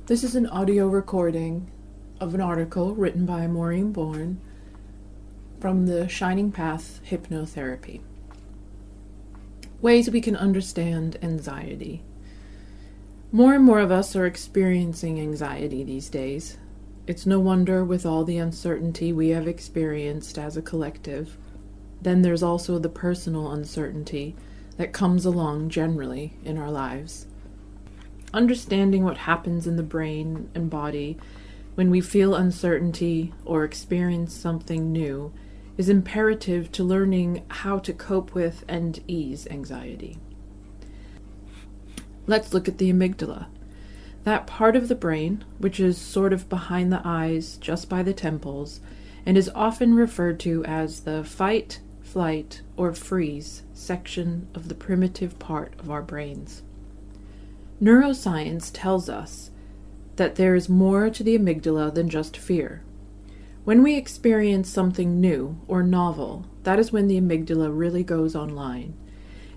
This is an audio recording of an article written by Maureen Bourne from the Shining Path Hypnotherapy. Ways we can understand anxiety. More and more of us are experiencing anxiety these days. It's no wonder with all the uncertainty we have experienced as a collective. Then there's also the personal uncertainty that comes along generally in our lives. Understanding what happens in the brain and body when we feel uncertainty or experience something new is imperative to learning how to cope with and ease anxiety. Let's look at the amygdala. That part of the brain, which is sort of behind the eyes, just by the temples, and is often referred to as the fight, flight, or freeze section of the primitive part of our brains. Neuroscience tells us that there is more to the amygdala than just fear. When we experience something new or novel, that is when the amygdala really goes online.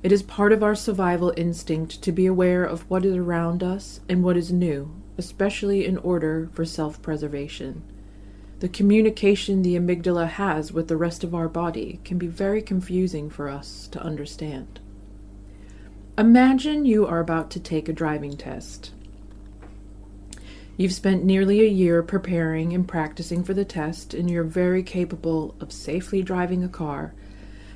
It is part of our survival instinct to be aware of what is around us and what is new, especially in order for self-preservation. The communication the amygdala has with the rest of our body can be very confusing for us to understand. Imagine you are about to take a driving test. You've spent nearly a year preparing and practicing for the test, and you're very capable of safely driving a car.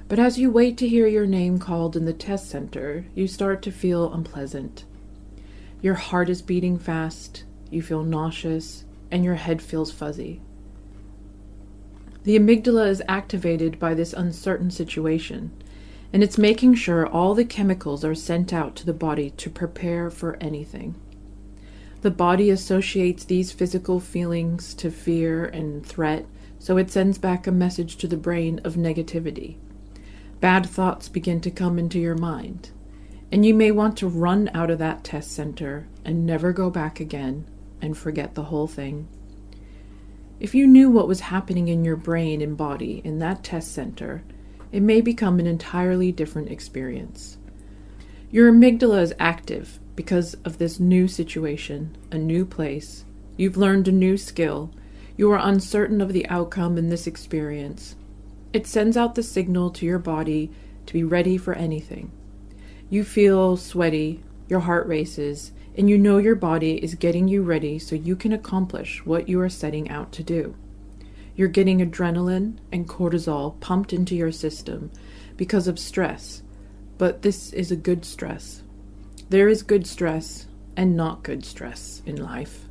But as you wait to hear your name called in the test center, you start to feel unpleasant. Your heart is beating fast, you feel nauseous, and your head feels fuzzy. The amygdala is activated by this uncertain situation, and it's making sure all the chemicals are sent out to the body to prepare for anything. The body associates these physical feelings to fear and threat, so it sends back a message to the brain of negativity. Bad thoughts begin to come into your mind, and you may want to run out of that test center and never go back again and forget the whole thing. If you knew what was happening in your brain and body in that test center, it may become an entirely different experience. Your amygdala is active because of this new situation, a new place. You've learned a new skill. You are uncertain of the outcome in this experience. It sends out the signal to your body to be ready for anything. You feel sweaty, your heart races, and you know your body is getting you ready so you can accomplish what you are setting out to do. You're getting adrenaline and cortisol pumped into your system because of stress, but this is a good stress. There is good stress and not good stress in life.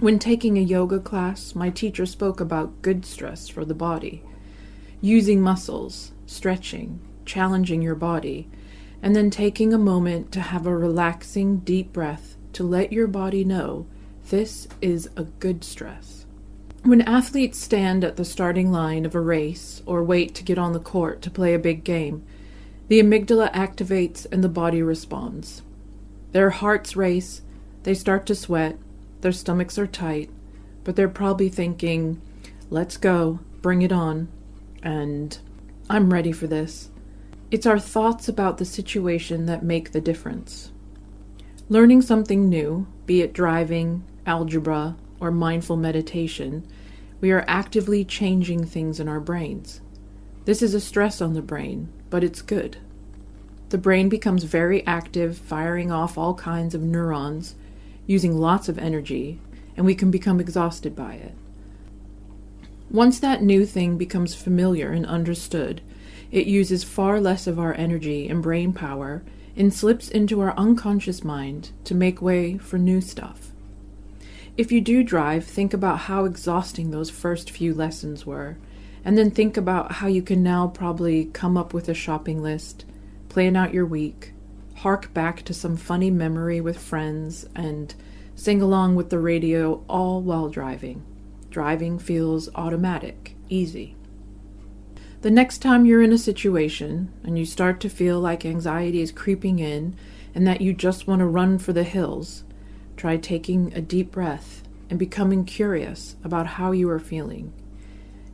When taking a yoga class, my teacher spoke about good stress for the body, using muscles, stretching, challenging your body, and then taking a moment to have a relaxing, deep breath to let your body know this is a good stress. When athletes stand at the starting line of a race or wait to get on the court to play a big game, the amygdala activates and the body responds. Their hearts race, they start to sweat, their stomachs are tight, but they're probably thinking, let's go, bring it on, and I'm ready for this. It's our thoughts about the situation that make the difference. Learning something new, be it driving, algebra, or mindful meditation, we are actively changing things in our brains. This is a stress on the brain, but it's good. The brain becomes very active, firing off all kinds of neurons, using lots of energy, and we can become exhausted by it. Once that new thing becomes familiar and understood, it uses far less of our energy and brain power and slips into our unconscious mind to make way for new stuff. If you do drive, think about how exhausting those first few lessons were, and then think about how you can now probably come up with a shopping list, plan out your week, hark back to some funny memory with friends, and sing along with the radio all while driving. Driving feels automatic, easy. The next time you're in a situation and you start to feel like anxiety is creeping in and that you just want to run for the hills, try taking a deep breath and becoming curious about how you are feeling.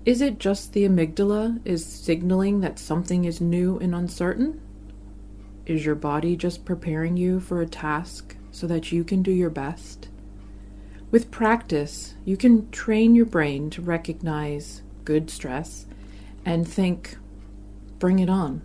Is it just the amygdala is signaling that something is new and uncertain? Is your body just preparing you for a task so that you can do your best? With practice, you can train your brain to recognize good stress and think, bring it on.